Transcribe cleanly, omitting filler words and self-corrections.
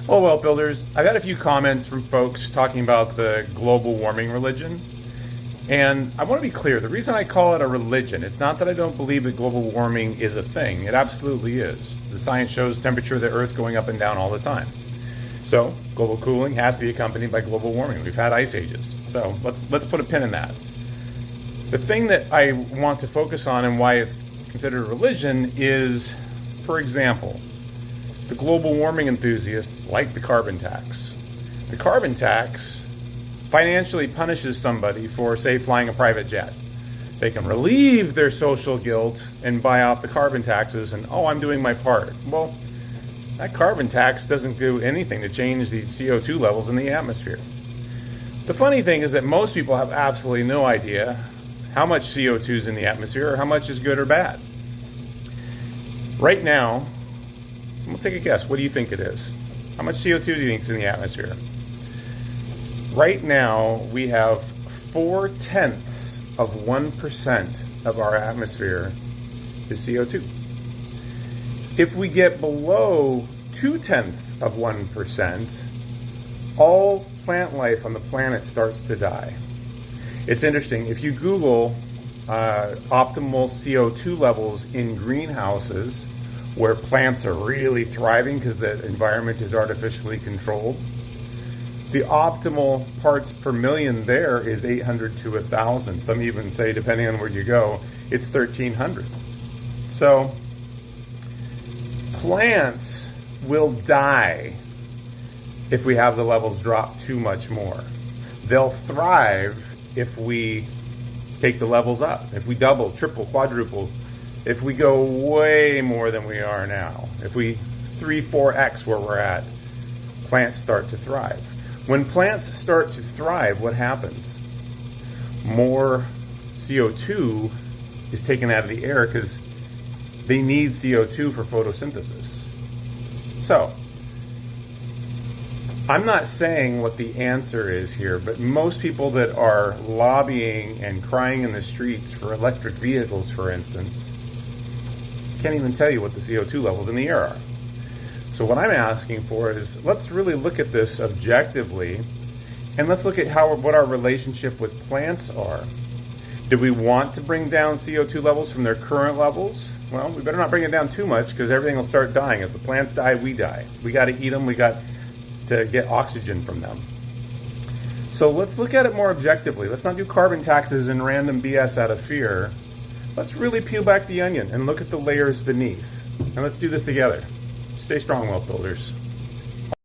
Well, well, builders, I've had a few comments from folks talking about the global warming religion. And I want to be clear, the reason I call it a religion, it's not that I don't believe that global warming is a thing. It absolutely is. The science shows temperature of the Earth going up and down all the time. So global cooling has to be accompanied by global warming. We've had ice ages. So let's put a pin in that. The thing that I want to focus on and why it's considered a religion is, for example, the global warming enthusiasts like the carbon tax. The carbon tax financially punishes somebody for, say, flying a private jet. They can relieve their social guilt and buy off the carbon taxes and, oh, I'm doing my part. Well, that carbon tax doesn't do anything to change the CO2 levels in the atmosphere. The funny thing is that most people have absolutely no idea how much CO2 is in the atmosphere or how much is good or bad. Right now, we'll take a guess. What do you think it is? How much CO2 do you think is in the atmosphere? Right now, we have 0.4% of our atmosphere is CO2. If we get below 0.2%, all plant life on the planet starts to die. It's interesting. If you Google optimal CO2 levels in greenhouses where plants are really thriving because the environment is artificially controlled, the optimal parts per million there is 800 to 1,000. Some even say, depending on where you go, it's 1,300. So plants will die if we have the levels drop too much more. They'll thrive if we take the levels up, if we double, triple, quadruple, if we go way more than we are now, if we 3-4x where we're at, plants start to thrive. When plants start to thrive, what happens? More CO2 is taken out of the air because they need CO2 for photosynthesis. So, I'm not saying what the answer is here, but most people that are lobbying and crying in the streets for electric vehicles, for instance, can't even tell you what the CO2 levels in the air are. So what I'm asking for is, let's really look at this objectively, and let's look at what our relationship with plants are. Do we want to bring down CO2 levels from their current levels? Well, we better not bring it down too much because everything will start dying. If the plants die, we die. We got to eat them. We got to get oxygen from them. So let's look at it more objectively. Let's not do carbon taxes and random BS out of fear. Let's really peel back the onion and look at the layers beneath. And let's do this together. Stay strong, wealth builders.